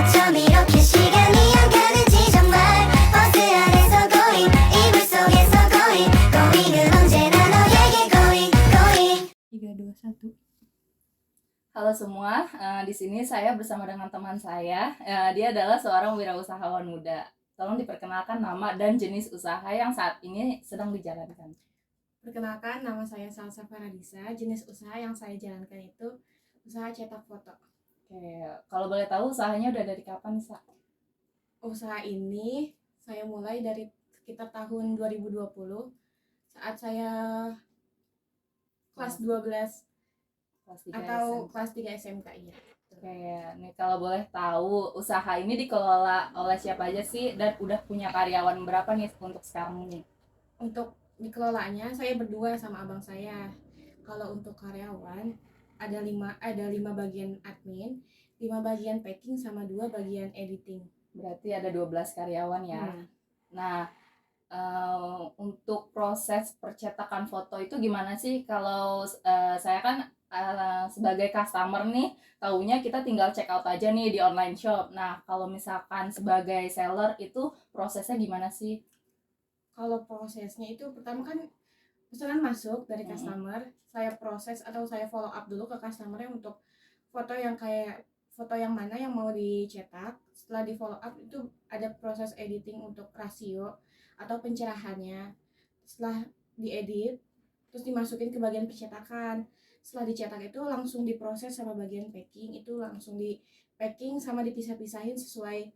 어쩜 이렇게 시간이 안 가는지 정말 버스 안에서 going 이불 속에서 going은 언제나 너에게 going 3, 2, 1. Halo semua, di sini saya bersama dengan teman saya. Dia adalah seorang wirausahawan muda. Tolong diperkenalkan nama dan jenis usaha yang saat ini sedang dijalankan. Perkenalkan, nama saya Salsa Faradisa. Jenis usaha yang saya jalankan itu usaha cetak foto. Oke, kalau boleh tahu usahanya udah dari kapan, Sa? Usaha ini saya mulai dari sekitar tahun 2020 saat saya kelas 12 Kelas 3 atau SMK. kelas 3 SMK ya. Oke, nih kalau boleh tahu usaha ini dikelola oleh siapa aja sih dan udah punya karyawan berapa nih untuk sekarang nih? Untuk dikelolanya saya berdua sama abang saya. Kalau untuk karyawan ada 5 bagian admin, 5 bagian packing sama 2 bagian editing. Berarti ada 12 karyawan ya. Nah, untuk proses percetakan foto itu gimana sih? Kalau saya kan sebagai customer nih, taunya kita tinggal check out aja nih di online shop. Nah, kalau misalkan sebagai seller itu prosesnya gimana sih? Kalau prosesnya itu pertama kan pesanan masuk dari customer, saya proses atau saya follow up dulu ke customernya untuk foto yang mana yang mau dicetak. Setelah di follow up itu ada proses editing untuk rasio atau pencerahannya. Setelah diedit terus dimasukin ke bagian percetakan. Setelah dicetak itu langsung diproses sama bagian packing, itu langsung di packing sama dipisah-pisahin sesuai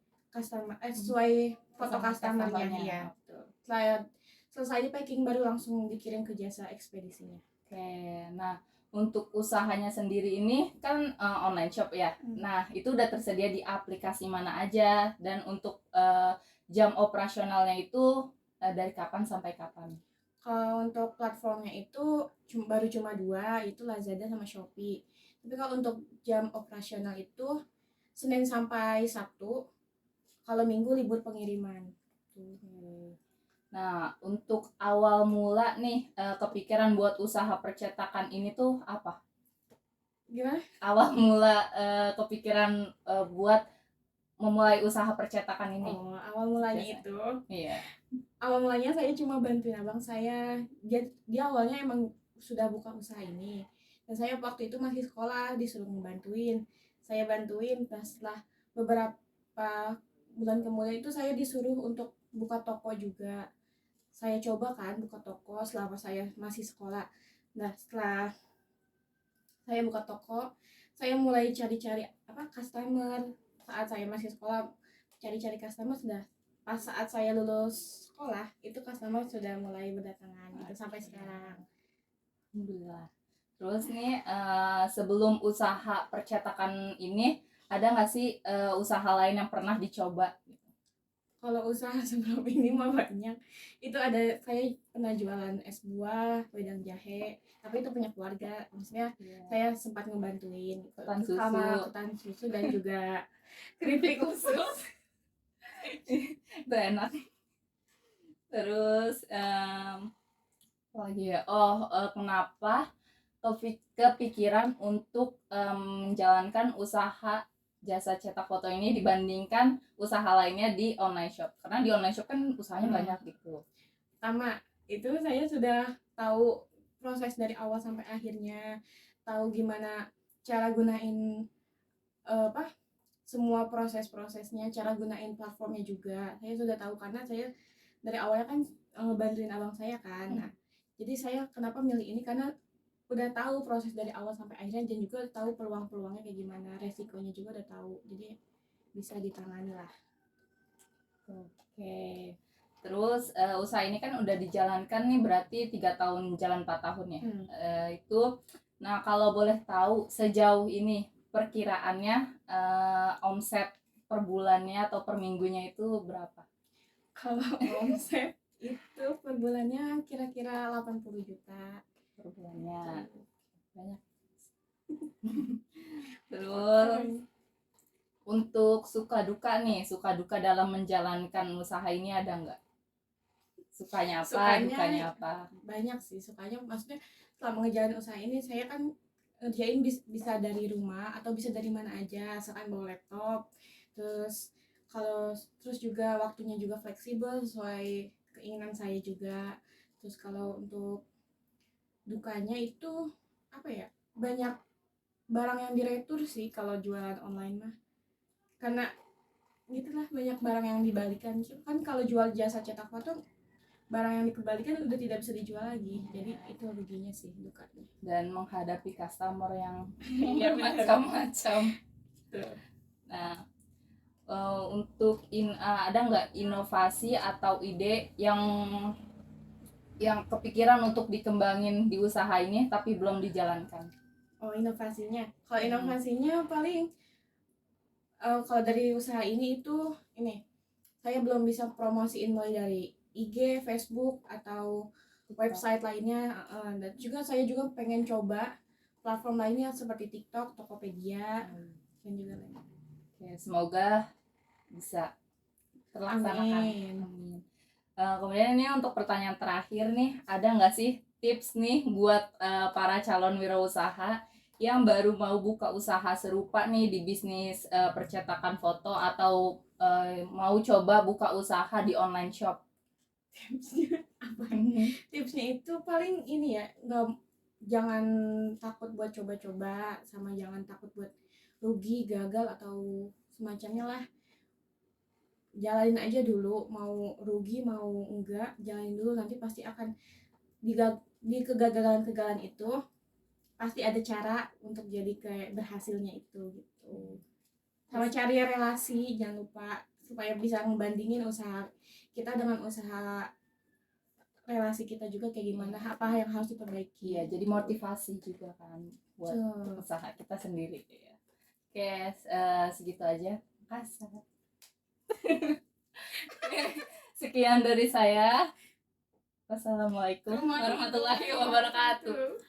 sesuai foto customernya ya. Setelah selesai di packing baru langsung dikirim ke jasa ekspedisinya. Oke, nah untuk usahanya sendiri ini kan online shop ya. Nah, itu udah tersedia di aplikasi mana aja, dan untuk jam operasionalnya itu dari kapan sampai kapan? Kalau untuk platformnya itu baru cuma 2, itu Lazada sama Shopee. Tapi kalau untuk jam operasional itu Senin sampai Sabtu, kalau Minggu libur pengiriman. Nah, untuk awal mula nih kepikiran buat usaha percetakan ini tuh apa? Gimana? Awal mula kepikiran buat memulai usaha percetakan ini. Oh, awal mulanya Biasa. itu. Iya. Awal mulanya saya cuma bantuin abang saya. Dia awalnya emang sudah buka usaha ini. Dan saya waktu itu masih sekolah, disuruh ngebantuin. Saya bantuin, setelah beberapa bulan kemudian itu saya disuruh untuk buka toko juga. Saya coba kan buka toko selama saya masih sekolah. Nah, setelah saya buka toko, saya mulai cari-cari customer. Saat saya masih sekolah, cari-cari customer sudah. Pas saat saya lulus sekolah, itu customer sudah mulai berdatangan gitu, sampai sekarang. Alhamdulillah. Terus nih sebelum usaha percetakan ini ada nggak sih usaha lain yang pernah dicoba? Kalau usaha sebelum ini mah banyak. Itu ada, saya pernah jualan es buah, wedang jahe, tapi itu punya keluarga. Maksudnya saya sempat ngebantuin Ketan susu. sama ketan susu dan juga keripik usus. Itu enak. Terus apa lagi ya? Kenapa kepikiran untuk menjalankan usaha jasa cetak foto ini dibandingkan usaha lainnya di online shop? Karena di online shop kan usahanya banyak gitu. Pertama, itu saya sudah tahu proses dari awal sampai akhirnya, tahu gimana cara gunain semua proses-prosesnya, cara gunain platformnya juga. Saya sudah tahu karena saya dari awalnya kan ngebantuin abang saya kan. Nah, jadi saya kenapa milih ini karena udah tahu proses dari awal sampai akhirnya dan juga tahu peluang-peluangnya kayak gimana, resikonya juga udah tahu. Jadi bisa ditangani lah. Oke. Terus usaha ini kan udah dijalankan nih berarti 3 tahun jalan 4 tahun ya. Nah, kalau boleh tahu sejauh ini perkiraannya omset per bulannya atau per minggunya itu berapa? Kalau omset itu per bulannya kira-kira 80 juta per bulannya. Banyak. Terus untuk suka duka dalam menjalankan usaha ini ada nggak? Sukanya apa, dukanya apa? Banyak sih sukanya, maksudnya selama ngejalanin usaha ini saya kan ngerjain bisa dari rumah atau bisa dari mana aja, asalkan bawa laptop. Terus juga waktunya juga fleksibel sesuai keinginan saya juga. Terus kalau untuk dukanya itu apa ya, banyak barang yang diretur sih kalau jualan online mah, karena gitulah banyak barang yang dibalikan kan. Kalau jual jasa cetak foto, barang yang dikembalikan udah tidak bisa dijual lagi, jadi itu ruginya sih, dukanya. Dan menghadapi customer yang Iya, benar. macam-macam. Tuh. Nah, ada nggak inovasi atau ide yang kepikiran untuk dikembangin di usaha ini tapi belum dijalankan? Oh, inovasinya. Kalau inovasinya paling kalau dari usaha ini saya belum bisa promosiin mulai dari IG, Facebook atau website lainnya. Dan juga saya juga pengen coba platform lainnya seperti TikTok, Tokopedia, dan juga lainnya. Oke, semoga bisa terlaksanakan. Amin. Amin. Kemudian ini untuk pertanyaan terakhir nih, ada nggak sih tips nih buat para calon wirausaha yang baru mau buka usaha serupa nih di bisnis percetakan foto atau mau coba buka usaha di online shop? Tipsnya apa? Tipsnya itu paling ini ya, jangan takut buat coba-coba, sama jangan takut buat rugi, gagal atau semacamnya lah. Jalanin aja dulu, mau rugi mau enggak, jalanin dulu, nanti pasti akan di kegagalan-kegagalan itu pasti ada cara untuk jadi kayak berhasilnya itu gitu. Sama cari relasi, jangan lupa, supaya bisa ngebandingin usaha kita dengan usaha relasi kita juga kayak gimana, apa yang harus diperbaiki. Iya, jadi motivasi juga kan buat Betul. usaha kita sendiri ya. Oke, segitu aja. Kasar. Sekian dari saya. Wassalamualaikum warahmatullahi wabarakatuh.